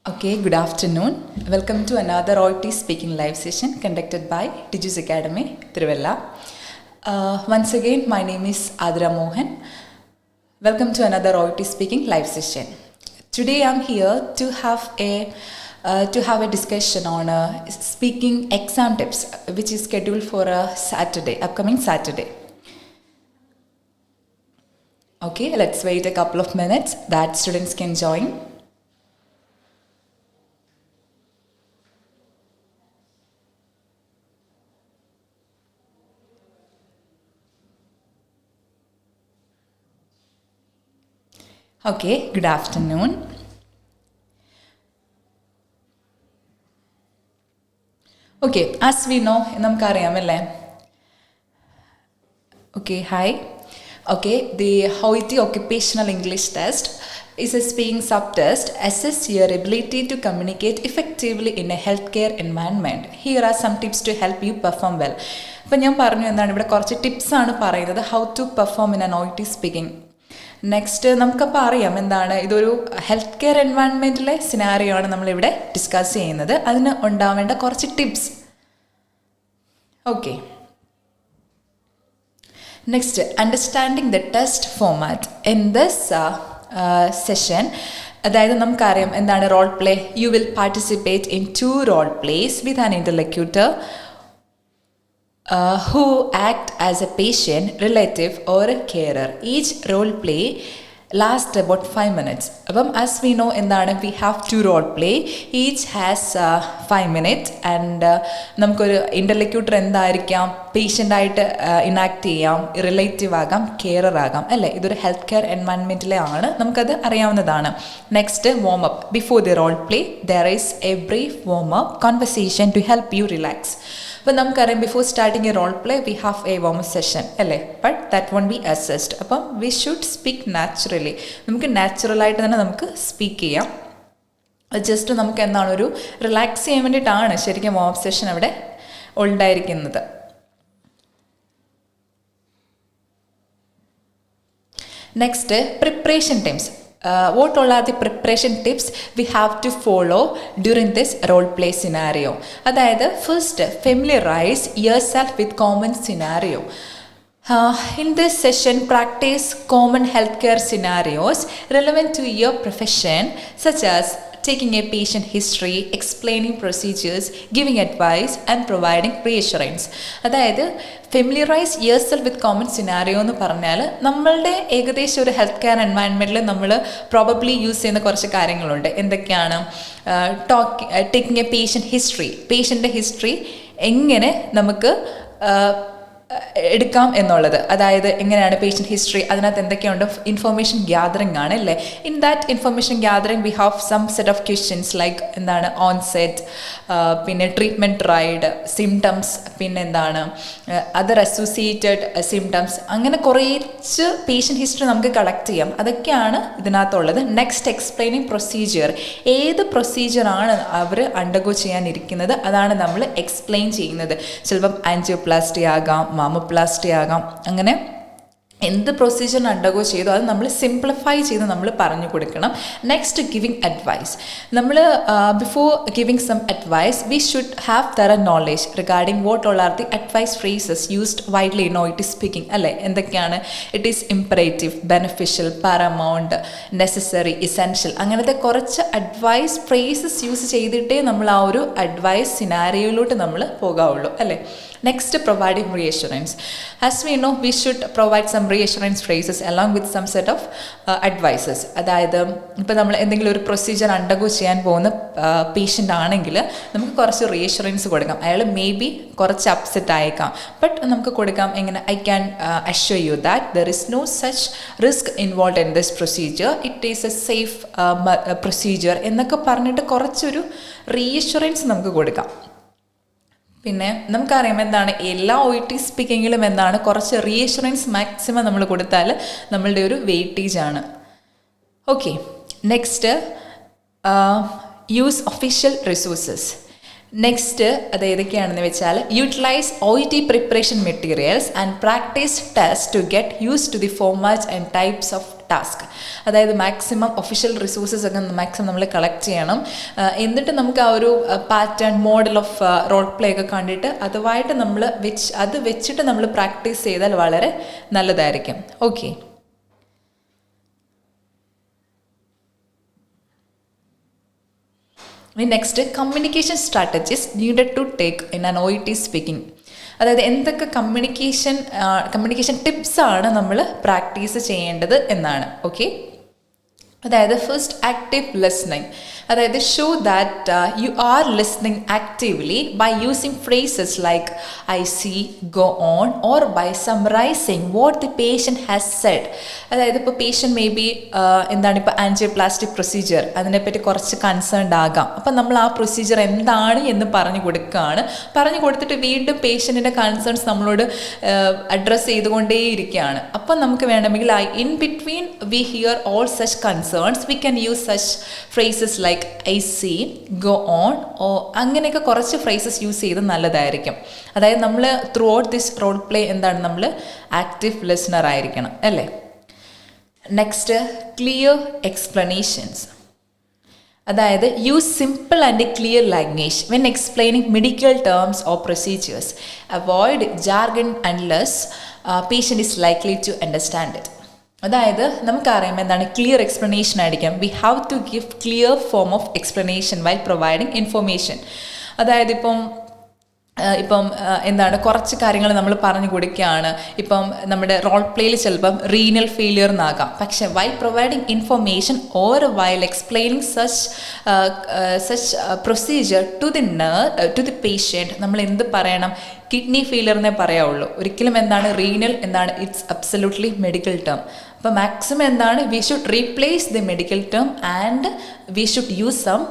Okay, good afternoon. Welcome to another OET Speaking live session conducted by Tiju's Academy, Tiruvalla. Once again, my name is Adra Mohan. Welcome to another OET Speaking live session. Today, I'm here to have a discussion on speaking exam tips, which is scheduled for upcoming Saturday. Okay, let's wait a couple of minutes that students can join. Okay, good afternoon. Okay, as we know, നമുക്കറിയാമല്ലേ? Okay, hi. Okay, the OET Occupational English Test is a speaking subtest. Assess your ability to communicate effectively in a healthcare environment. Here are some tips to help you perform well. അപ്പോൾ ഞാൻ പറഞ്ഞു എന്താണ് ഇവിടെ കുറച്ച് ടിപ്സാണ് പറയുന്നത് how to perform in an OET speaking. Next നമുക്കപ്പോൾ അറിയാം എന്താണ് ഇതൊരു ഹെൽത്ത് കെയർ എൻവയൺമെൻറ്റിലെ സിനാരിയോ ആണ് നമ്മളിവിടെ ഡിസ്കസ് ചെയ്യുന്നത്. അതിന് ഉണ്ടാവേണ്ട കുറച്ച് tips. Okay, next understanding the test format in this session. അതായത് നമുക്കറിയാം എന്താണ് role play. You will participate in 2 role plays with an interlocutor who act as a patient, relative or a carer. Each role play lasts about 5 minutes. അപ്പം as we know എന്താണ് we have 2 role play. Each has 5 minutes and നമുക്കൊരു interlocutor എന്തായിരിക്കാം, പേഷ്യൻ്റായിട്ട് enact ചെയ്യാം, relative ആകാം, carer ആകാം അല്ലേ. ഇതൊരു ഹെൽത്ത് കെയർ എൻവയൺമെൻറ്റിലെ ആണ്, നമുക്കത് അറിയാവുന്നതാണ്. Next warm up. Before the role play there is a brief warm up conversation to help you relax. അപ്പം നമുക്കറിയാം before starting a role play we have a warm up session അല്ലേ. But that won't be assessed. അപ്പം we should speak naturally. നമുക്ക് നാച്ചുറലായിട്ട് തന്നെ നമുക്ക് speak ചെയ്യാം. Just നമുക്ക് എന്താണ് ഒരു റിലാക്സ് ചെയ്യാൻ വേണ്ടിയിട്ടാണ് ശരിക്കും വാം അപ്പ് സെഷൻ അവിടെ ഉണ്ടായിരിക്കുന്നത്. Next preparation times. What all are the preparation tips we have to follow during this role play scenario? അതായത് first familiarize yourself with common scenario. In this session, practice common healthcare scenarios relevant to your profession, such as taking a patient history, explaining procedures, giving advice and providing reassurance. അതായത് familiarise yourself വിത്ത് common scenario എന്ന് പറഞ്ഞാൽ നമ്മളുടെ ഏകദേശം ഒരു health care എൻവയൺമെൻറ്റിൽ നമ്മൾ probably use ചെയ്യുന്ന കുറച്ച് കാര്യങ്ങളുണ്ട്. എന്തൊക്കെയാണ്? Taking a patient history. പേഷ്യൻ്റെ ഹിസ്റ്ററി എങ്ങനെ നമുക്ക് എടുക്കാം എന്നുള്ളത്. അതായത് എങ്ങനെയാണ് പേഷ്യൻ്റ് ഹിസ്റ്ററി, അതിനകത്ത് എന്തൊക്കെയുണ്ട്, ഇൻഫർമേഷൻ ഗ്യാതറിംഗ് ആണ് അല്ലേ. In that information gathering we have some set of questions like എന്താണ് ഓൺസെറ്റ്, പിന്നെ ട്രീറ്റ്മെൻറ്റ് റൈഡ്, സിംറ്റംസ്, പിന്നെ എന്താണ് അതർ അസോസിയേറ്റഡ് സിംറ്റംസ്. അങ്ങനെ കുറച്ച് പേഷ്യൻ്റ് ഹിസ്റ്ററി നമുക്ക് കളക്ട് ചെയ്യാം. അതൊക്കെയാണ് ഇതിനകത്തുള്ളത്. Next explaining procedure. ഏത് പ്രൊസീജിയറാണ് അവർ അണ്ടർഗോ ചെയ്യാനിരിക്കുന്നത് അതാണ് നമ്മൾ എക്സ്പ്ലെയിൻ ചെയ്യുന്നത്. ചിലപ്പം ആൻജിയോപ്ലാസ്റ്റി ആകാം, മാമോപ്ലാസ്റ്റി ആകാം. അങ്ങനെ എന്ത് പ്രൊസീജിയർ അണ്ടർഗോ ചെയ്തോ അത് നമ്മൾ സിംപ്ലിഫൈ ചെയ്ത് നമ്മൾ പറഞ്ഞു കൊടുക്കണം. Next giving advice. നമ്മൾ before giving some advice we should have thorough knowledge regarding what all are the advice phrases used widely in OET speaking അല്ലേ. എന്തൊക്കെയാണ്? It is imperative, beneficial, paramount, necessary, essential. അങ്ങനത്തെ കുറച്ച് advice phrases use ചെയ്തിട്ടേ നമ്മൾ ആ ഒരു advice സിനാരിയോയിലോട്ട് നമ്മൾ പോകാവുള്ളൂ അല്ലേ. Next, providing reassurance. As we know, we should provide some reassurance phrases along with some set of advices. അതായത് ഇപ്പോൾ നമ്മൾ എന്തെങ്കിലും ഒരു പ്രൊസീജിയർ അണ്ടർഗോ ചെയ്യാൻ പോകുന്ന പേഷ്യൻ്റ് ആണെങ്കിൽ നമുക്ക് കുറച്ച് റീഅഷുറൻസ് കൊടുക്കാം. അയാൾ മേ ബി കുറച്ച് അപ്സെറ്റ് ആയേക്കാം, ബട്ട് നമുക്ക് കൊടുക്കാം എങ്ങനെ, I can assure you that there is no such risk involve in this procedure, it is a safe procedure എന്നൊക്കെ പറഞ്ഞിട്ട് കുറച്ചൊരു റീഅഷുറൻസ് നമുക്ക് കൊടുക്കാം. പിന്നെ നമുക്കറിയാം എന്താണ് എല്ലാ OET സ്പീക്കിങ്ങിലും എന്താണ് കുറച്ച് റീഅഷുറൻസ് മാക്സിമം നമ്മൾ കൊടുത്താൽ നമ്മളുടെ ഒരു വെയിറ്റേജ് ആണ്. Okay, next use official resources. Next അത് ഏതൊക്കെയാണെന്ന് വെച്ചാൽ utilise OET preparation materials and practice test to get use to the format and types of task. അതായത് മാക്സിമം ഒഫീഷ്യൽ റിസോഴ്സസ് ഒക്കെ മാക്സിമം നമ്മൾ കളക്ട് ചെയ്യണം. എന്നിട്ട് നമുക്ക് ആ ഒരു pattern model of role play ഒക്കെ കണ്ടിട്ട് അതുമായിട്ട് നമ്മൾ അത് വെച്ചിട്ട് നമ്മൾ പ്രാക്ടീസ് ചെയ്താൽ വളരെ നല്ലതായിരിക്കും. Okay. Next, communication strategies needed to take in an OET speaking. അതായത് എന്തൊക്കെ കമ്മ്യൂണിക്കേഷൻ ടിപ്സാണ് നമ്മൾ പ്രാക്ടീസ് ചെയ്യേണ്ടത് എന്നാണ്. ഓക്കെ. അതായത് ഫസ്റ്റ്, ആക്റ്റീവ് ലിസ്ണിംഗ്. അതായത് show that you are listening actively by using phrases like I see, go on, or by summarising what the patient has said. അതായത് ഇപ്പോൾ patient may be ഇപ്പോൾ angioplastic procedure, അതിനെപ്പറ്റി കുറച്ച് concerned ആകാം. അപ്പം നമ്മൾ ആ പ്രൊസീജിയർ എന്താണ് എന്ന് പറഞ്ഞു കൊടുത്തിട്ട് വീണ്ടും പേഷ്യൻറ്റിൻ്റെ കൺസേൺസ് നമ്മളോട് അഡ്രസ്സ് ചെയ്തുകൊണ്ടേയിരിക്കുകയാണ്. അപ്പം നമുക്ക് വേണമെങ്കിൽ in between we hear all such concerns we can use such phrases like I see, go on, oh അങ്ങനെയൊക്കെ കുറച്ച് ഫ്രേസസ് യൂസ് ചെയ്ത് നല്ലതായിരിക്കും. അതായത് നമ്മൾ throughout this role play നമ്മൾ ആക്റ്റീവ് ലിസണർ ആയിരിക്കണം, അല്ലേ? Next, clear explanations. അതായത് use simple and clear language when explaining medical terms or procedures. Avoid jargon unless patient is likely to understand it. അതായത് നമുക്കറിയാം എന്താണ് ക്ലിയർ എക്സ്പ്ലനേഷൻ ആയിരിക്കാം. V have to give clear form of explanation while providing information. അതായത് ഇപ്പം കുറച്ച് കാര്യങ്ങൾ നമ്മൾ പറഞ്ഞു കൊടുക്കുകയാണ്. നമ്മുടെ റോൾ പ്ലേയിൽ ചിലപ്പം റീനൽ ഫെയിലിയർ എന്നാകാം. പക്ഷേ while providing information or while explaining such procedure to the patient നമ്മൾ എന്ത് പറയണം? കിഡ്നി ഫെയിലിയർ എന്നേ പറയാവുള്ളൂ. ഒരിക്കലും renal it's absolutely medical term. അപ്പോൾ maximum we should replace the medical term and we should use some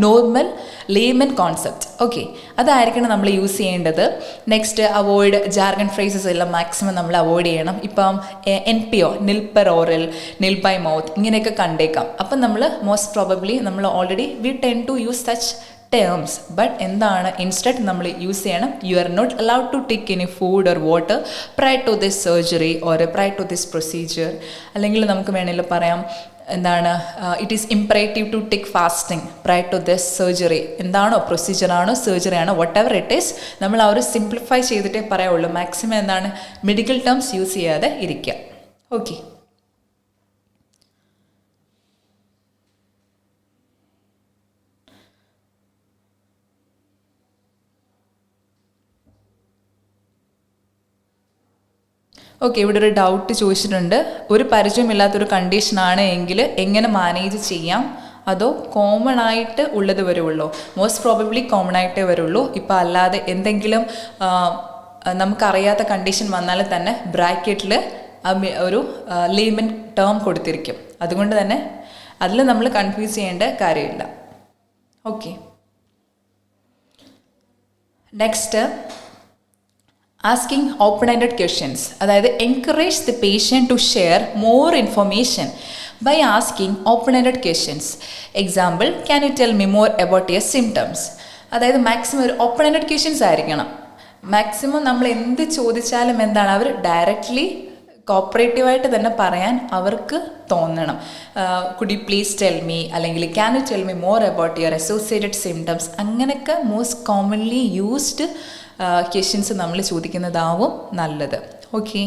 normal layman concept. Okay, അതായിരിക്കണം നമ്മൾ use ചെയ്യേണ്ടത്. നെക്സ്റ്റ്, അവോയ്ഡ് ജാർഗൺ ഫ്രേസസ് എല്ലാം മാക്സിമം നമ്മൾ അവോയ്ഡ് ചെയ്യണം. NPO, nil per oral, nil by mouth ഇങ്ങനെയൊക്കെ കണ്ടേക്കാം. അപ്പം നമ്മൾ മോസ്റ്റ് പ്രോബബ്ലി നമ്മൾ already we tend to use such terms. But instead നമ്മൾ യൂസ് ചെയ്യണം you are not allowed to take any food or water prior to this surgery or prior to this procedure. അല്ലെങ്കിൽ നമുക്ക് വേണമെങ്കിൽ പറയാം it is imperative to take fasting prior to this surgery. പ്രൊസീജിയറാണോ surgery ആണോ whatever it is, നമ്മൾ ആ ഒരു simplify ചെയ്തിട്ടേ പറയുള്ളൂ. മാക്സിമം മെഡിക്കൽ ടേംസ് യൂസ് ചെയ്യാതെ ഇരിക്കുക. ഓക്കെ. ഇവിടെ ഒരു ഡൗട്ട് ചോദിച്ചിട്ടുണ്ട്. ഒരു പരിചയമില്ലാത്തൊരു കണ്ടീഷനാണ് എങ്കിൽ എങ്ങനെ മാനേജ് ചെയ്യാം? അതോ കോമൺ ആയിട്ട് ഉള്ളത് വരുള്ളൂ? മോസ്റ്റ് പ്രോബബ്ലി കോമൺ ആയിട്ടേ വരുള്ളൂ. അല്ലാതെ എന്തെങ്കിലും നമുക്കറിയാത്ത കണ്ടീഷൻ വന്നാൽ തന്നെ ബ്രാക്കറ്റിൽ ഒരു ലേമൻ ടേം കൊടുത്തിരിക്കും. അതുകൊണ്ട് തന്നെ അതിൽ നമ്മൾ കൺഫ്യൂസ് ചെയ്യേണ്ട കാര്യമില്ല. Okay. Next, asking open-ended questions. അതായത് encourage the patient to share more information by asking open-ended questions. Example, can you tell me more about your symptoms? അതായത് മാക്സിമം ഒരു open-ended questions ആയിരിക്കണം. മാക്സിമം നമ്മൾ എന്ത് ചോദിച്ചാലും അവർ ഡയറക്റ്റ്ലി കോപ്പറേറ്റീവായിട്ട് തന്നെ പറയാൻ അവർക്ക് തോന്നണം. Could you please tell me, അല്ലെങ്കിൽ can you tell me more about your associated symptoms. അങ്ങനെയൊക്കെ മോസ്റ്റ് കോമൺലി യൂസ്ഡ് ക്വസ്റ്റ്യൻസ് നമ്മൾ ചോദിക്കുന്നതാവും നല്ലത്. Okay.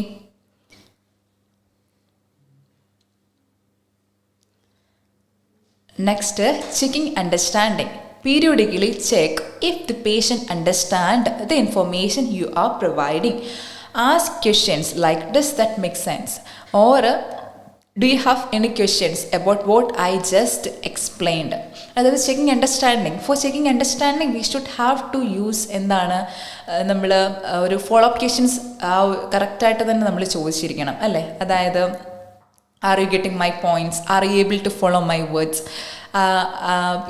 Next, checking understanding. Periodically check if the patient understand the information you are providing. Ask questions like, does that make sense? Or do you have any questions about what I just explained? അതായത് checking understanding. For checking understanding we should have to use നമ്മൾ ഒരു follow up questions കറക്റ്റായിട്ട് തന്നെ നമ്മൾ ചോദിച്ചിരിക്കണം, അല്ലേ? അതായത് are you getting my points, are you able to follow my words,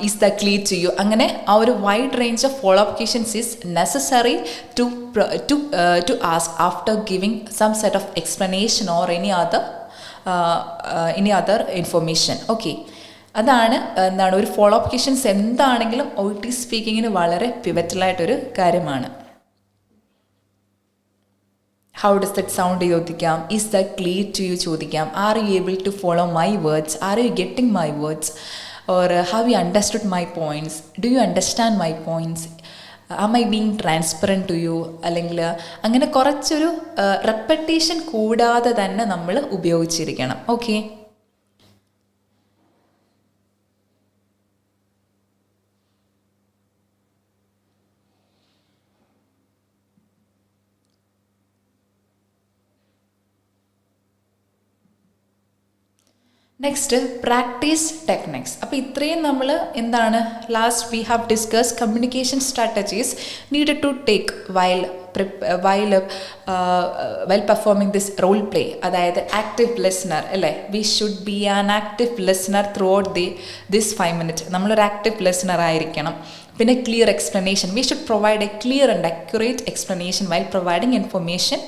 is the clear to you. അങ്ങനെ ആ ഒരു wide range of follow up questions is necessary to ask after giving some set of explanation or any other information. Okay, അതാണ് ഒരു follow up questions എന്താണെങ്കിലും OET സ്പീക്കിങ്ങിന് വളരെ പിവറ്റലായിട്ടൊരു കാര്യമാണ്. ഹൗ ഡസ് ദറ്റ് സൗണ്ട് ചോദിക്കാം. Is that clear to you ചോദിക്കാം. Are you able to follow my words, are you getting my words, or have you understood my points, do you understand my points, am I being transparent to you. അല്ലെങ്കിൽ അങ്ങനെ കുറച്ചൊരു repetition കൂടാതെ തന്നെ നമ്മൾ ഉപയോഗിച്ചിരിക്കണം. Okay. Next practice techniques. അപ്പോൾ ഇത്രയും നമ്മൾ എന്താണ് last we have discuss communication strategies needed to take while performing this role play. അതായത് ആക്റ്റീവ് ലിസണർ അല്ലേ, we should be an active listener throughout this 5 minutes. നമ്മളൊരു ആക്റ്റീവ് ലിസണർ ആയിരിക്കണം. പിന്നെ clear explanation, we should provide a clear and accurate explanation while providing information.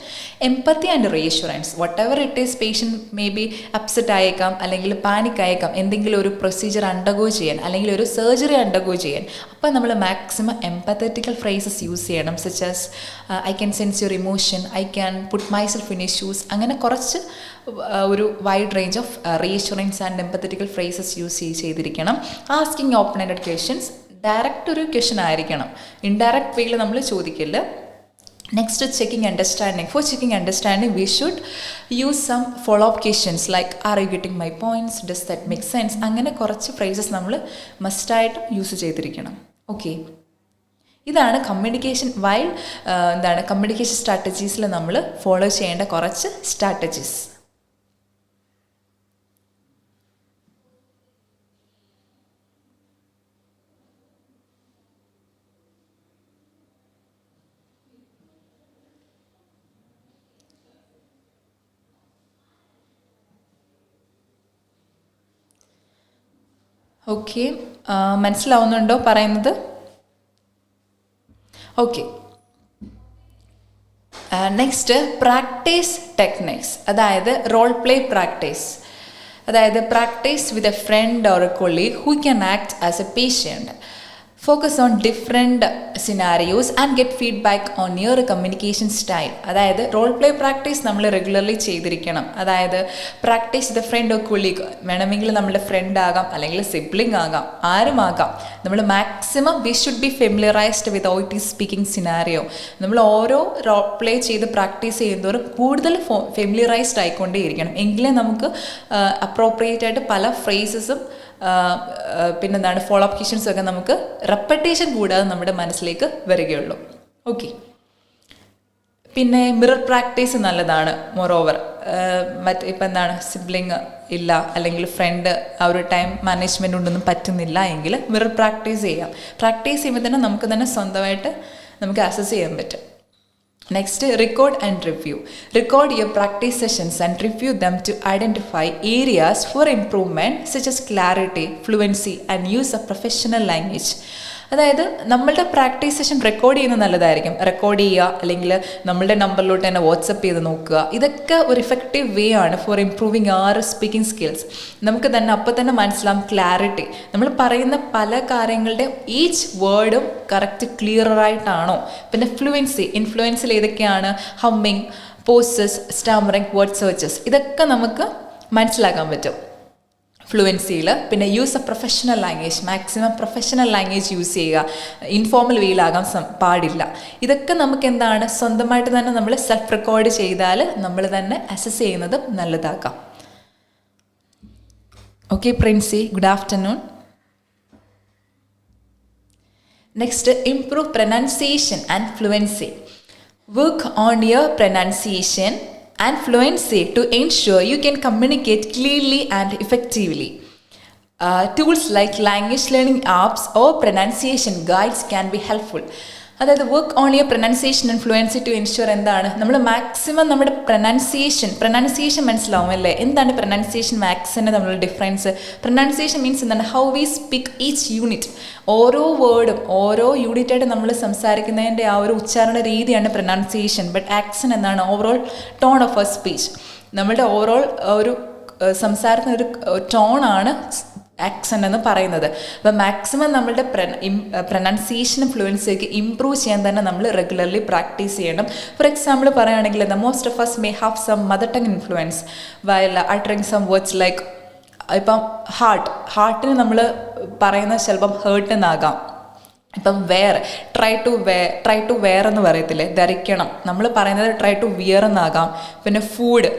Empathy and reassurance, whatever it is, patient may be upset ആയേക്കാം, അല്ലെങ്കിൽ panic ആയേക്കാം, എന്തെങ്കിലും ഒരു procedure undergo ചെയ്യാൻ, അല്ലെങ്കിൽ ഒരു സർജറി അണ്ടർഗോ ചെയ്യാൻ. അപ്പോൾ നമ്മൾ മാക്സിമം എംപത്തറ്റിക്കൽ ഫ്രേസസ് യൂസ് ചെയ്യണം. Such as I can sense your emotion, I can put myself in issues. അങ്ങനെ കുറച്ച് ഒരു wide range of reassurance and empathetical phrases use ചെയ്തിരിക്കണം. Asking open ended questions, direct ഒരു question ആയിരിക്കണം, indirect വേയിൽ നമ്മൾ ചോദിക്കില്ല. Next checking understanding. For checking understanding we should use some follow up questions like are you getting my points, does that make sense. അങ്ങനെ കുറച്ച് phrases നമ്മൾ മസ്റ്റായിട്ടും use ചെയ്തിരിക്കണം. ഓക്കെ. ഇതാണ് കമ്മ്യൂണിക്കേഷൻ കമ്മ്യൂണിക്കേഷൻ സ്ട്രാറ്റജീസിൽ നമ്മൾ ഫോളോ ചെയ്യേണ്ട കുറച്ച് സ്ട്രാറ്റജീസ്. ഓക്കെ, മനസ്സിലാവുന്നുണ്ടോ പറയുന്നത്? ഓക്കെ. നെക്സ്റ്റ് പ്രാക്ടീസ് ടെക്നിക്സ്, അതായത് റോൾ പ്ലേ പ്രാക്ടീസ്. അതായത് practice with a friend or A colleague who can act as A patient. Focus on different scenarios and get feedback on your communication style. അതായത് role play practice നമ്മൾ regularly ചെയ്തിരിക്കണം. അതായത് practice with a friend or colleague, വേണമെങ്കിൽ നമ്മുടെ friend ആകാം, അല്ലെങ്കിൽ sibling ആകാം, ആരുമാകാം. നമ്മൾ maximum we should be familiarized with OET speaking scenario. നമ്മൾ ഓരോ റോൾ പ്ലേ ചെയ്ത് പ്രാക്ടീസ് ചെയ്യുന്നതോറും കൂടുതൽ ഫെമിലിയറൈസ്ഡ് ആയിക്കൊണ്ടേയിരിക്കണം. എങ്കിലേ നമുക്ക് അപ്രോപ്രിയേറ്റ് ആയിട്ട് പല ഫ്രേസസും പിന്നെന്താണ് ഫോളോ അപ്പ് ക്വസ്റ്റ്യൻസും ഒക്കെ നമുക്ക് റെപ്പറ്റേഷൻ കൂടാതെ നമ്മുടെ മനസ്സിലേക്ക് വരികയുള്ളൂ. ഓക്കെ. പിന്നെ മിറർ പ്രാക്ടീസ് നല്ലതാണ്. മോറോവർ ഇപ്പം എന്താണ് സിബ്ലിങ് ഇല്ല, അല്ലെങ്കിൽ ഫ്രണ്ട് ആ ഒരു ടൈം മാനേജ്മെൻറ്റ് കൊണ്ടൊന്നും പറ്റുന്നില്ല എങ്കിൽ മിറർ പ്രാക്ടീസ് ചെയ്യാം. പ്രാക്ടീസ് ചെയ്യുമ്പോൾ തന്നെ നമുക്ക് തന്നെ സ്വന്തമായിട്ട് നമുക്ക് അസസ് ചെയ്യാൻ പറ്റും. Next, record and review. Record your practice sessions and review them to identify areas for improvement such as clarity, fluency and use of professional language. അതായത് നമ്മളുടെ പ്രാക്ടീസ് സെഷൻ റെക്കോർഡ് ചെയ്യുന്നത് നല്ലതായിരിക്കും. റെക്കോർഡ് ചെയ്യുക, അല്ലെങ്കിൽ നമ്മളുടെ നമ്പറിലോട്ട് തന്നെ വാട്സപ്പ് ചെയ്ത് നോക്കുക. ഇതൊക്കെ ഒരു ഇഫക്റ്റീവ് വേ ആണ് ഫോർ ഇംപ്രൂവിങ് അവർ സ്പീക്കിംഗ് സ്കിൽസ്. നമുക്ക് തന്നെ അപ്പോൾ തന്നെ മനസ്സിലാവും ക്ലാരിറ്റി, നമ്മൾ പറയുന്ന പല കാര്യങ്ങളുടെയും ഈച്ച് വേർഡും കറക്റ്റ് ക്ലിയറായിട്ടാണോ. പിന്നെ ഇൻഫ്ലുവൻസിൽ ഏതൊക്കെയാണ്, humming, poses, stammering, word searches, ഇതൊക്കെ നമുക്ക് മനസ്സിലാക്കാൻ പറ്റും ഫ്ലുവൻസിയിൽ. പിന്നെ use of professional language, maximum professional language use ചെയ്യുക, ഇൻഫോർമൽ വേയിലാകാൻ പാടില്ല. ഇതൊക്കെ നമുക്ക് എന്താണ് സ്വന്തമായിട്ട് തന്നെ നമ്മൾ സെൽഫ് റെക്കോർഡ് ചെയ്താൽ നമ്മൾ തന്നെ അസസ് ചെയ്യുന്നത് നല്ലതാക്കാം. Okay Princy, good afternoon. Next, improve pronunciation and fluency. Work on your pronunciation and fluency to ensure you can communicate clearly and effectively. Tools like language learning apps or pronunciation guides can be helpful. അതായത് work on your pronunciation and fluency to ensure എന്താണ്, നമ്മൾ maximum നമ്മുടെ pronunciation മനസ്സിലാവും അല്ലേ. എന്താണ് pronunciation accent തമ്മിലുള്ള difference? Pronunciation means എന്താണ്, how we speak each unit. ഓരോ വേർഡും ഓരോ യൂണിറ്റായിട്ട് നമ്മൾ സംസാരിക്കുന്നതിൻ്റെ ആ ഒരു ഉച്ചാരണ രീതിയാണ് പ്രൊനൗൺസിയേഷൻ. ബട്ട് ആക്സെൻ്റ് എന്താണ്, overall tone of A speech. നമ്മുടെ ഓവറോൾ ഒരു സംസാരത്തിന് ഒരു ടോണാണ് ആക്സെൻ്റ് എന്ന് പറയുന്നത്. അപ്പോൾ മാക്സിമം നമ്മളുടെ പ്രൊനൗൺസിയേഷനും ഫ്ലുവൻസിയൊക്കെ ഇമ്പ്രൂവ് ചെയ്യാൻ തന്നെ നമ്മൾ റെഗുലർലി പ്രാക്ടീസ് ചെയ്യണം. ഫോർ എക്സാമ്പിൾ പറയുകയാണെങ്കിൽ the most of us may have some mother tongue influence while uttering some words like ഇപ്പം ഹാർട്ടിന് നമ്മൾ പറയുന്നത് ചിലപ്പം ഹേർട്ട് എന്നാകാം. ഇപ്പം ട്രൈ ടു വെയർ എന്ന് പറയത്തില്ലേ, ധരിക്കണം, നമ്മൾ പറയുന്നത് ട്രൈ ടു വിയർ എന്നാകാം. പിന്നെ ഫുഡ്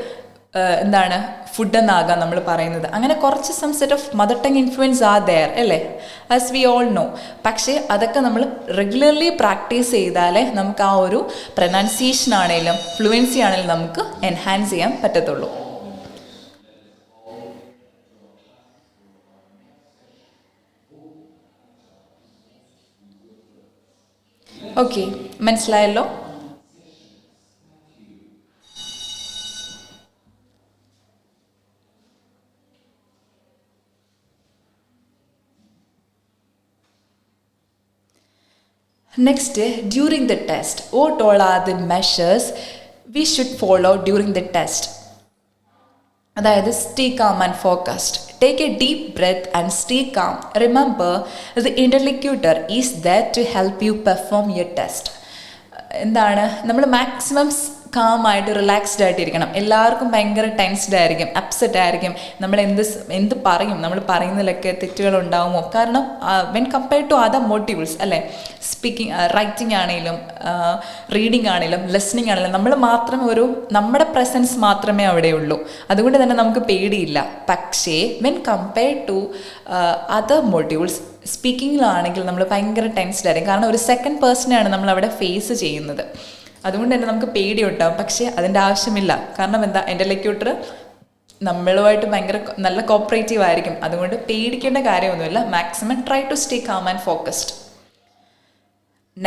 ഫുഡ് എന്നാകാം നമ്മൾ പറയുന്നത്. അങ്ങനെ കുറച്ച് some set of mother tongue influence are there അല്ലേ, ആസ് വി ഓൾ നോ. പക്ഷേ അതൊക്കെ നമ്മൾ റെഗുലർലി പ്രാക്ടീസ് ചെയ്താലേ നമുക്ക് ആ ഒരു പ്രൊനൗൺസിയേഷൻ ആണെങ്കിലും ഫ്ലുവൻസി ആണെങ്കിലും നമുക്ക് എൻഹാൻസ് ചെയ്യാൻ പറ്റത്തുള്ളൂ. ഓക്കെ, മനസ്സിലായല്ലോ? Next, during the test, what all are the measures we should follow during the test? അതായത് stay calm and focused. Take a deep breath and stay calm. Remember, the interlocutor is there to help you perform your test. നമ്മൾ maximum കാമായിട്ട് relaxed ആയിട്ടിരിക്കണം. എല്ലാവർക്കും ഭയങ്കര tensed ആയിരിക്കും, upset ആയിരിക്കും. നമ്മൾ എന്ത് പറയും, നമ്മൾ പറയുന്നതിലൊക്കെ തെറ്റുകളുണ്ടാവുമോ? കാരണം when compared to other modules അല്ലേ, സ്പീക്കിംഗ്, റൈറ്റിംഗ് ആണെങ്കിലും റീഡിംഗ് ആണെങ്കിലും ലിസണിങ് ആണെങ്കിലും നമ്മുടെ പ്രസൻസ് മാത്രമേ അവിടെയുള്ളൂ. അതുകൊണ്ട് തന്നെ നമുക്ക് പേടിയില്ല. പക്ഷേ when compared to other modules, സ്പീക്കിങ്ങിലാണെങ്കിൽ നമ്മൾ ഭയങ്കര ടെൻസ്ഡ് ആയിരിക്കും. കാരണം ഒരു സെക്കൻഡ് പേഴ്സണെയാണ് നമ്മൾ അവിടെ ഫേസ് ചെയ്യുന്നത്. അതുകൊണ്ട് തന്നെ നമുക്ക് പേടിയുണ്ടാവും. പക്ഷേ അതിൻ്റെ ആവശ്യമില്ല. കാരണം ഇന്റർലോക്യൂട്ടർ നമ്മളുമായിട്ട് ഭയങ്കര നല്ല കോപ്പറേറ്റീവ് ആയിരിക്കും. അതുകൊണ്ട് പേടിക്കേണ്ട കാര്യമൊന്നുമില്ല. Maximum try to stay calm and focused.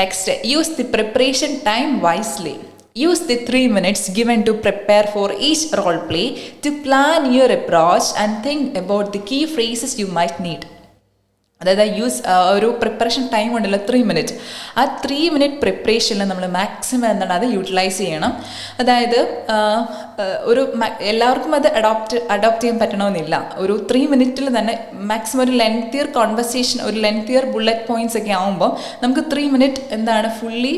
Next, use the preparation time wisely. Use the 3 minutes given to prepare for each role play to plan your approach and think about the key phrases you might need. അതായത് ഒരു preparation time ഉണ്ടല്ലോ 3 minute. ആ 3 minute പ്രിപ്പറേഷനിൽ നമ്മൾ maximum അത് utilise ചെയ്യണം. അതായത് എല്ലാവർക്കും അത് അഡോപ്റ്റ് ചെയ്യാൻ പറ്റണമെന്നില്ല. ഒരു 3 മിനിറ്റിൽ തന്നെ മാക്സിമം ഒരു ലെങ്തിയർ കോൺവെർസേഷൻ, ഒരു ലെങ്തിയർ ബുള്ളറ്റ് പോയിന്റ്സ് ഒക്കെ ആകുമ്പോൾ നമുക്ക് 3 മിനിറ്റ് ഫുള്ളി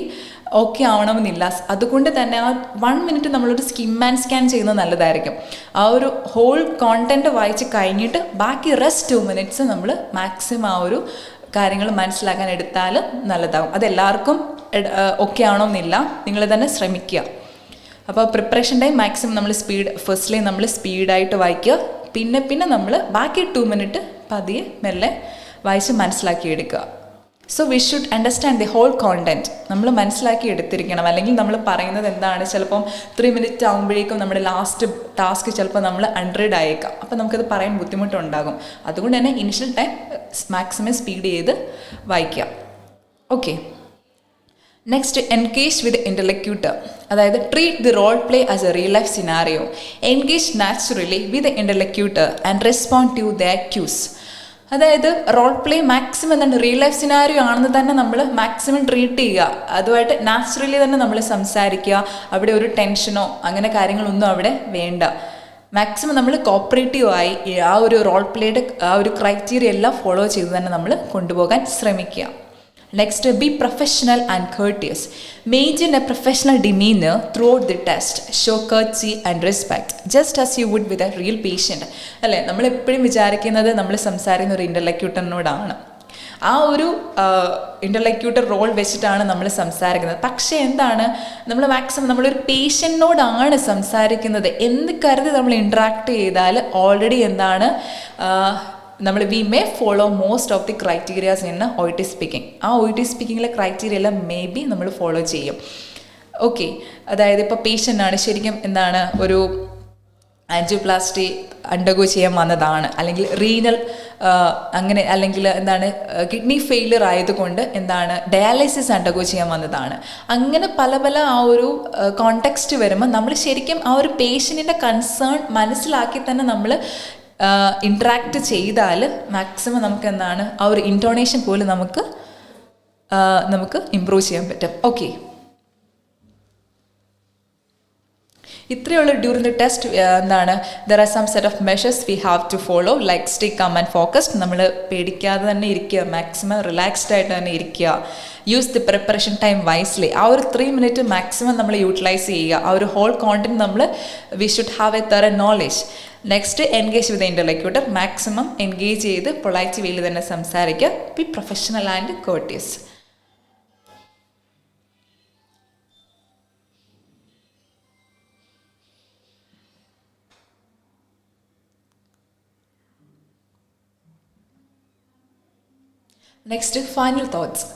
ഓക്കെ ആവണമെന്നില്ല. അതുകൊണ്ട് തന്നെ ആ 1 മിനിറ്റ് നമ്മളൊരു സ്കിം ആൻഡ് സ്കാൻ ചെയ്യുന്നത് നല്ലതായിരിക്കും. ആ ഒരു ഹോൾ കോണ്ടന്റ് വായിച്ച് കഴിഞ്ഞിട്ട് ബാക്കി റെസ്റ്റ് 2 മിനിറ്റ്സ് നമ്മൾ മാക്സിമം ആ ഒരു കാര്യങ്ങൾ മനസ്സിലാക്കാൻ എടുത്താൽ നല്ലതാകും. അതെല്ലാവർക്കും ഓക്കെ ആവണമെന്നില്ല. നിങ്ങൾ തന്നെ ശ്രമിക്കുക. അപ്പോൾ പ്രിപ്പറേഷൻ ടൈം മാക്സിമം നമ്മൾ ഫസ്റ്റ്ലി നമ്മൾ സ്പീഡായിട്ട് വായിക്കുക. പിന്നെ നമ്മൾ ബാക്കി 2 മിനിറ്റ് പതിയെ മെല്ലെ വായിച്ച് മനസ്സിലാക്കിയെടുക്കുക. So we should understand the whole content. നമ്മൾ മനസ്സിലാക്കി എടുത്തിരിക്കണം. അല്ലെങ്കിൽ നമ്മൾ പറയുന്നത് എന്താണ്, ചിലപ്പം 3 മിനിറ്റ് ആകുമ്പോഴേക്കും നമ്മുടെ ലാസ്റ്റ് ടാസ്ക് ചിലപ്പോൾ നമ്മൾ 100 ആയേക്കാം. അപ്പോൾ നമുക്കത് പറയാൻ ബുദ്ധിമുട്ടുണ്ടാകും. അതുകൊണ്ട് തന്നെ ഇനിഷ്യൽ ടൈം മാക്സിമം സ്പീഡ് ചെയ്ത് വായിക്കാം. Okay, next, engage with interlocutor. അതായത് treat the role play as a real life scenario. Engage naturally with interlocutor and respond to their cues. അതായത് role play maximum real life scenario ആണെന്ന് തന്നെ നമ്മൾ maximum treat ചെയ്യുക. അതുമായിട്ട് naturally തന്നെ നമ്മൾ സംസാരിക്കുക. അവിടെ ഒരു ടെൻഷനോ അങ്ങനെ കാര്യങ്ങളൊന്നും അവിടെ വേണ്ട. മാക്സിമം നമ്മൾ കോപ്പറേറ്റീവായി ആ ഒരു റോൾ പ്ലേയുടെ ആ ഒരു ക്രൈറ്റീരിയ എല്ലാം ഫോളോ ചെയ്ത് തന്നെ നമ്മൾ കൊണ്ടുപോകാൻ ശ്രമിക്കുക. Next, be professional and courteous. Maintain a professional demeanor throughout the test. Show courtesy and respect, just as you would with a real patient. അല്ലേ, നമ്മളെപ്പോഴും വിചാരിക്കുന്നത് നമ്മൾ സംസാരിക്കുന്ന ഒരു ഇന്റർലോക്യൂട്ടറിനോടാണ്. ആ ഒരു ഇന്റർലോക്യൂട്ടർ റോൾ വെച്ചിട്ടാണ് നമ്മൾ സംസാരിക്കുന്നത്. പക്ഷേ നമ്മൾ മാക്സിമം നമ്മളൊരു പേഷ്യൻറ്റിനോടാണ് സംസാരിക്കുന്നത് എന്ന് കരുതി നമ്മൾ ഇൻട്രാക്ട് ചെയ്താൽ already we may follow most of the criterias in OET speaking. ആ OET സ്പീക്കിങ്ങിലെ ക്രൈറ്റീരിയ എല്ലാം മേ ബി നമ്മൾ ഫോളോ ചെയ്യും. ഓക്കെ, അതായത് ഇപ്പോൾ പേഷ്യൻ്റാണ് ശരിക്കും ഒരു ആൻജിയോപ്ലാസ്റ്റി അണ്ടർഗോ ചെയ്യാൻ വന്നതാണ്, അല്ലെങ്കിൽ റീനൽ അങ്ങനെ, അല്ലെങ്കിൽ കിഡ്നി ഫെയിലിയർ ആയതുകൊണ്ട് ഡയാലിസിസ് അണ്ടർഗോ ചെയ്യാൻ വന്നതാണ്. അങ്ങനെ പല ആ ഒരു കോണ്ടെക്സ്റ്റ് വരുമ്പോൾ നമ്മൾ ശരിക്കും ആ ഒരു പേഷ്യൻറ്റിൻ്റെ കൺസേൺ മനസ്സിലാക്കി തന്നെ നമ്മൾ ഇൻട്രാക്ട് ചെയ്താൽ മാക്സിമം നമുക്ക് ആ ഒരു ഇൻറ്റോണേഷൻ പോലും നമുക്ക് ഇമ്പ്രൂവ് ചെയ്യാൻ പറ്റും. ഓക്കെ, ഇത്രയുള്ള ഡ്യൂറിങ് ദ ടെസ്റ്റ് എന്താണ് there are some set of measures we have to follow like stay calm and focused. നമ്മൾ പേടിക്കാതെ തന്നെ ഇരിക്കുക, മാക്സിമം റിലാക്സ്ഡ് ആയിട്ട് തന്നെ ഇരിക്കുക. Use the preparation time wisely. ആ ഒരു 3 മിനിറ്റ് മാക്സിമം നമ്മൾ യൂട്ടിലൈസ് ചെയ്യുക. ആ ഒരു ഹോൾ കോണ്ടന്റ് നമ്മൾ we should have a thorough knowledge. Next engage with interlocutor. Maximum engage ചെയ്ത് പൊളൈറ്റ് വേയിൽ തന്നെ സംസാരിക്കുക. Be professional and courteous. Next final thoughts.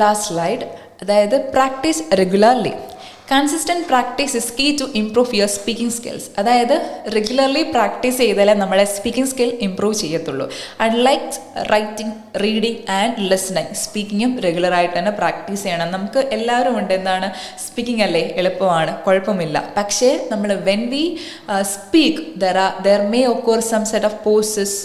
Last slide. അതായത് practice regularly. Consistent practice is key to improve your speaking skills. അതായത് regularly practice ചെയ്താലേ നമ്മളെ speaking skill improve ചെയ്യത്തുള്ളൂ. Unlike writing, reading and listening, സ്പീക്കിങ്ങും റെഗുലറായിട്ട് തന്നെ പ്രാക്ടീസ് ചെയ്യണം. നമുക്ക് എല്ലാവരും ഉണ്ട്, എന്താണ് സ്പീക്കിംഗ് അല്ലേ എളുപ്പമാണ്, കുഴപ്പമില്ല. പക്ഷേ നമ്മൾ when we speak there may occur some set of pauses,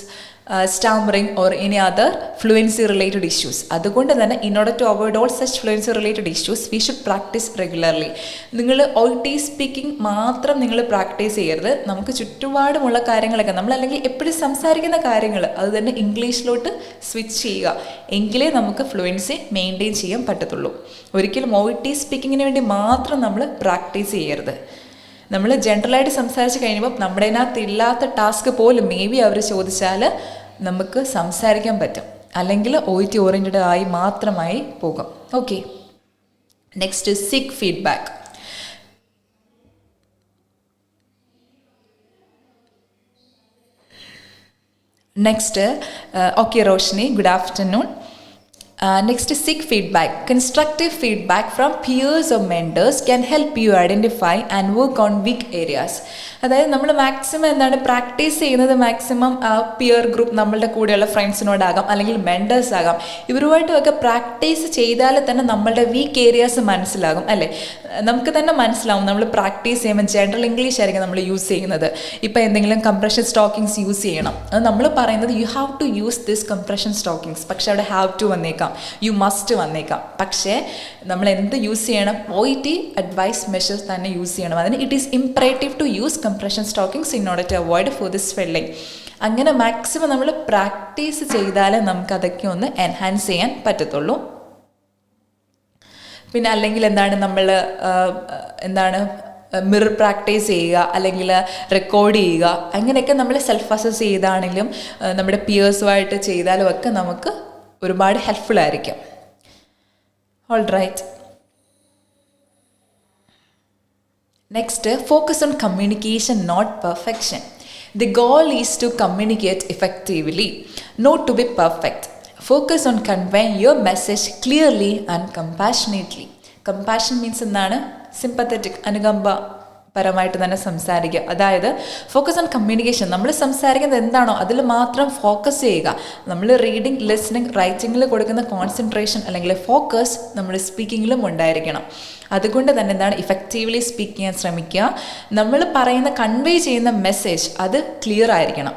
stammering or any other fluency related issues. അതുകൊണ്ട് തന്നെ in order to avoid all such fluency related issues we should practice regularly. നിങ്ങൾ OET speaking മാത്രം നിങ്ങൾ practice ചെയ്യരുത്. നമുക്ക് ചുറ്റുപാടുമുള്ള കാര്യങ്ങളൊക്കെ നമ്മൾ അല്ലെങ്കിൽ എപ്പോഴും സംസാരിക്കുന്ന കാര്യങ്ങൾ അത് തന്നെ ഇംഗ്ലീഷിലോട്ട് സ്വിച്ച് ചെയ്യുക. എങ്കിലേ നമുക്ക് ഫ്ലുവൻസി മെയിൻറ്റെയിൻ ചെയ്യാൻ പറ്റത്തുള്ളൂ. ഒരിക്കലും OET സ്പീക്കിങ്ങിന് വേണ്ടി മാത്രം നമ്മൾ പ്രാക്ടീസ് ചെയ്യരുത്. നമ്മൾ ജനറലായിട്ട് സംസാരിച്ച് കഴിയുമ്പോൾ നമ്മുടെ അതിനകത്ത് ഇല്ലാത്ത ടാസ്ക് പോലും മേ ബി അവർ ചോദിച്ചാൽ നമുക്ക് സംസാരിക്കാൻ പറ്റും. അല്ലെങ്കിൽ OET ഓറിയൻറ്റഡ് ആയി മാത്രമായി പോകും. Okay, next seek feedback. Next okay Roshni, good afternoon. Next is seek feedback. Constructive feedback from peers or mentors can help you identify and work on weak areas. അതായത് നമ്മൾ മാക്സിമം എന്താണ് പ്രാക്ടീസ് ചെയ്യുന്നത്, maximum peer group നമ്മളുടെ കൂടെയുള്ള ഫ്രണ്ട്സിനോടാകാം അല്ലെങ്കിൽ mentors ആകാം. ഇവരുമായിട്ടുമൊക്കെ practice ചെയ്താൽ തന്നെ നമ്മളുടെ വീക്ക് ഏരിയാസ് മനസ്സിലാകും അല്ലേ. നമുക്ക് തന്നെ മനസ്സിലാവും. നമ്മൾ പ്രാക്ടീസ് ചെയ്യുമ്പോൾ ജനറൽ ഇംഗ്ലീഷ് ആയിരിക്കും നമ്മൾ യൂസ് ചെയ്യുന്നത്. ഇപ്പോൾ എന്തെങ്കിലും കംപ്രഷൻ സ്റ്റോക്കിങ്സ് യൂസ് ചെയ്യണം, അത് നമ്മൾ പറയുന്നത് you have to use this compression stockings. പക്ഷേ അവിടെ ഹാവ് ടു വന്നേക്കാം, യു മസ്റ്റ് വന്നേക്കാം. പക്ഷേ നമ്മൾ എന്ത് യൂസ് ചെയ്യണം, OET അഡ്വൈസ് മെഷേഴ്സ് തന്നെ യൂസ് ചെയ്യണം. അതിന് it is imperative to use compression stockings in order to avoid for this swelling. അങ്ങനെ മാക്സിമം നമ്മൾ പ്രാക്ടീസ് ചെയ്താലേ നമുക്ക് അതൊക്കെ ഒന്ന് എൻഹാൻസ് ചെയ്യാൻ പറ്റത്തുള്ളൂ. പിന്നെ അല്ലെങ്കിൽ എന്താണ് നമ്മൾ മിറർ പ്രാക്ടീസ് ചെയ്യുക അല്ലെങ്കിൽ റെക്കോർഡ് ചെയ്യുക. അങ്ങനെയൊക്കെ നമ്മൾ സെൽഫ് അസസ് ചെയ്താണെങ്കിലും നമ്മുടെ പിയേഴ്സുമായിട്ട് ചെയ്താലും ഒക്കെ നമുക്ക് ഒരുപാട് ഹെൽപ്ഫുൾ ആയിരിക്കും. All right. Next, focus on communication, not perfection. The goal is to communicate effectively, not to be perfect. Focus on conveying your message clearly and compassionately. Compassion means എന്താണ്, sympathetic, അനുകമ്പ പരമായിട്ട് തന്നെ സംസാരിക്കുക. അതായത് ഫോക്കസ് ഓൺ കമ്മ്യൂണിക്കേഷൻ, നമ്മൾ സംസാരിക്കുന്നത് എന്താണോ അതിൽ മാത്രം ഫോക്കസ് ചെയ്യുക. നമ്മൾ റീഡിങ്, ലിസണിങ്, റൈറ്റിങ്ങിൽ കൊടുക്കുന്ന കോൺസെൻട്രേഷൻ അല്ലെങ്കിൽ ഫോക്കസ് നമ്മൾ സ്പീക്കിങ്ങിലും ഉണ്ടായിരിക്കണം. അതുകൊണ്ട് തന്നെ എന്താണ്, ഇഫക്റ്റീവ്ലി സ്പീക്ക് ചെയ്യാൻ ശ്രമിക്കുക. നമ്മൾ പറയുന്ന കൺവേ ചെയ്യുന്ന മെസ്സേജ് അത് ക്ലിയർ ആയിരിക്കണം.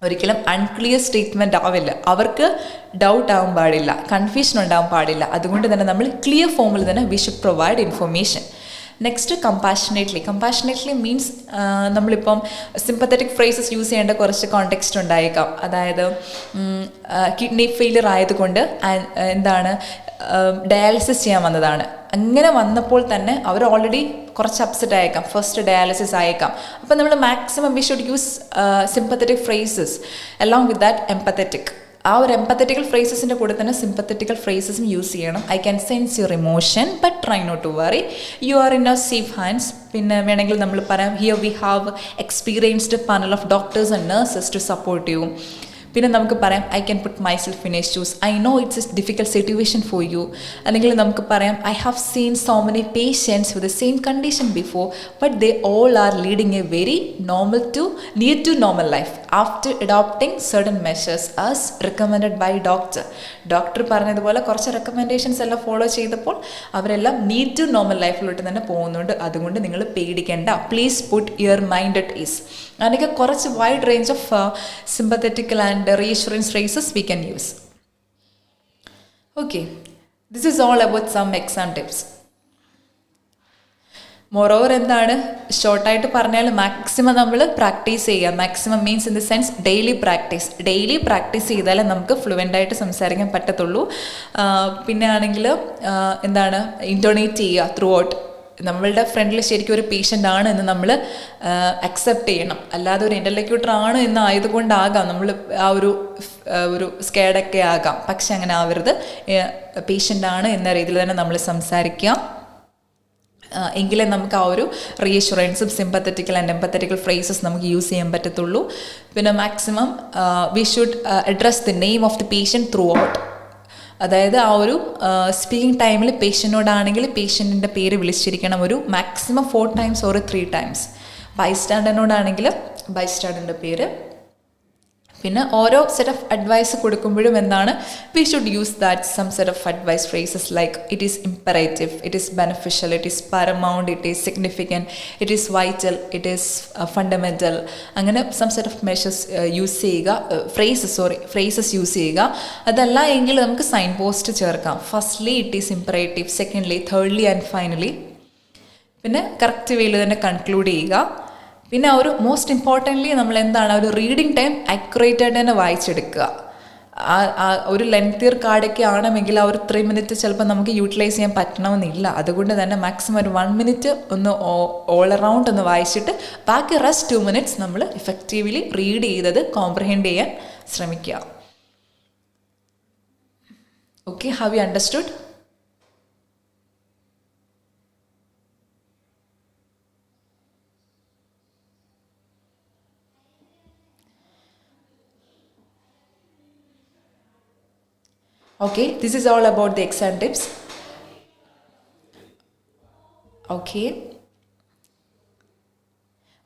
ഒരിക്കലും അൺക്ലിയർ സ്റ്റേറ്റ്മെൻറ്റ് ആവില്ല. അവർക്ക് ഡൗട്ട് ആവാൻ പാടില്ല, കൺഫ്യൂഷൻ ഉണ്ടാവാൻ പാടില്ല. അതുകൊണ്ട് തന്നെ നമ്മൾ ക്ലിയർ ഫോമിൽ തന്നെ we should provide information. Next, compassionately. Compassionately means നമ്മളിപ്പം സിമ്പത്തറ്റിക് ഫ്രേസസ് യൂസ് ചെയ്യേണ്ട കുറച്ച് കോണ്ടെക്സ്റ്റ് ഉണ്ടായേക്കാം. അതായത് കിഡ്നി ഫെയിലിയർ ആയതുകൊണ്ട് എന്താണ് ഡയാലിസിസ് ചെയ്യാൻ വന്നതാണ്. അങ്ങനെ വന്നപ്പോൾ തന്നെ അവർ ഓൾറെഡി കുറച്ച് അപ്സെറ്റ് ആയേക്കാം, ഫസ്റ്റ് ഡയാലിസിസ് ആയേക്കാം. അപ്പോൾ നമ്മൾ maximum we should use sympathetic phrases along with that empathetic. ആ ഒരു എംപത്തറ്റിക്കൽ ഫ്രേസസിൻ്റെ കൂടെ തന്നെ സിമ്പത്തറ്റിക്കൽ ഫ്രേസസും യൂസ് ചെയ്യണം. I can sense your emotion but try not to worry, you are in your safe hands. പിന്നെ വേണമെങ്കിൽ നമ്മൾ പറയാം, here we have experienced panel of doctors and nurses to support you. പിന്നെ നമുക്ക് പറയാം, I can put myself in your shoes, I know it's a difficult situation for you. അല്ലെങ്കിൽ നമുക്ക് പറയാം, I have seen so many patients with the same condition before but they all are leading a very normal to near to normal life after adopting certain measures as recommended by doctor. Doctor പറഞ്ഞതുപോലെ കുറച്ച് recommendations എല്ലാം follow ചെയ്തപ്പോൾ അവരെല്ലാം need to normal ലൈഫിലോട്ട് തന്നെ പോകുന്നുണ്ട്. അതുകൊണ്ട് നിങ്ങൾ പേടിക്കേണ്ട, please put your mind at ease. അങ്ങനെയൊക്കെ കുറച്ച് wide range of sympathetical and reassurance phrases we can use. Okay, this is all about some exam tips. Moreover എന്താണ്, ഷോർട്ടായിട്ട് പറഞ്ഞാൽ മാക്സിമം നമ്മൾ പ്രാക്ടീസ് ചെയ്യുക. Maximum means in the sense daily practice ചെയ്താലേ നമുക്ക് ഫ്ലുവൻ്റായിട്ട് സംസാരിക്കാൻ പറ്റത്തുള്ളൂ. പിന്നെ ആണെങ്കിൽ എന്താണ്, ഇൻറ്റോണേറ്റ് ചെയ്യുക ത്രൂ ഔട്ട്. നമ്മളുടെ ഫ്രണ്ടിൽ ശരിക്കും ഒരു പേഷ്യൻ്റ് ആണ് എന്ന് നമ്മൾ അക്സെപ്റ്റ് ചെയ്യണം. അല്ലാതെ ഒരു ഇൻ്റർലോക്യൂട്ടർ ആണ് എന്ന് ആയതുകൊണ്ടാകാം നമ്മൾ ആ ഒരു സ്കേഡൊക്കെ ആകാം. പക്ഷെ അങ്ങനെ ആവരുത്. പേഷ്യൻ്റ് ആണ് എന്ന രീതിയിൽ തന്നെ നമ്മൾ സംസാരിക്കുക. എങ്കിലേ നമുക്ക് ആ ഒരു റീഅഷുറൻസും സിമ്പത്തറ്റിക്കൽ ആൻഡ് എംപത്തറ്റിക്കൽ ഫ്രേസസ് നമുക്ക് യൂസ് ചെയ്യാൻ പറ്റത്തുള്ളൂ. പിന്നെ maximum we should address the name of the patient through out. അതായത് ആ ഒരു സ്പീക്കിംഗ് ടൈമിൽ പേഷ്യൻറ്റിനോടാണെങ്കിൽ പേഷ്യൻറ്റിൻ്റെ പേര് വിളിച്ചിരിക്കണം ഒരു മാക്സിമം 4 times or 3 times. ബൈസ്റ്റാൻഡറിനോടാണെങ്കിൽ ബൈസ്റ്റാൻഡറിൻ്റെ പേര്. പിന്നെ ഓരോ സെറ്റ് ഓഫ് അഡ്വൈസ് കൊടുക്കുമ്പോഴും എന്താണ്, we should use that some set of advice phrases like it is imperative, it is beneficial, it is paramount, it is significant, it is vital, it is fundamental. അങ്ങനെ some set of measures use ചെയ്യുക, phrases use ചെയ്യുക. അതല്ല എങ്കിൽ നമുക്ക് sign post ചേർക്കാം. Firstly it is imperative, secondly, thirdly and finally. പിന്നെ correct വേയിൽ തന്നെ കൺക്ലൂഡ് ചെയ്യുക. പിന്നെ ഒരു മോസ്റ്റ് ഇമ്പോർട്ടൻ്റ്ലി നമ്മൾ എന്താണ്, ഒരു റീഡിങ് ടൈം ആക്യുറേറ്റ് ആയിട്ട് തന്നെ വായിച്ചെടുക്കുക. ഒരു ലെങ്തിയർ കാർഡൊക്കെ ആണെങ്കിൽ ആ ഒരു 3 minutes ചിലപ്പോൾ നമുക്ക് യൂട്ടിലൈസ് ചെയ്യാൻ പറ്റണമെന്നില്ല. അതുകൊണ്ട് തന്നെ മാക്സിമം ഒരു 1 minute ഒന്ന് ഓൾ അറൗണ്ട് ഒന്ന് വായിച്ചിട്ട് ബാക്കി റെസ്റ്റ് 2 minutes നമ്മൾ ഇഫക്റ്റീവ്ലി റീഡ് ചെയ്തത് കോംപ്രഹെൻഡ് ചെയ്യാൻ ശ്രമിക്കുക. Okay, have you understood? Okay, this is all about the exam tips.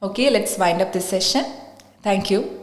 Okay, let's wind up this session. Thank you.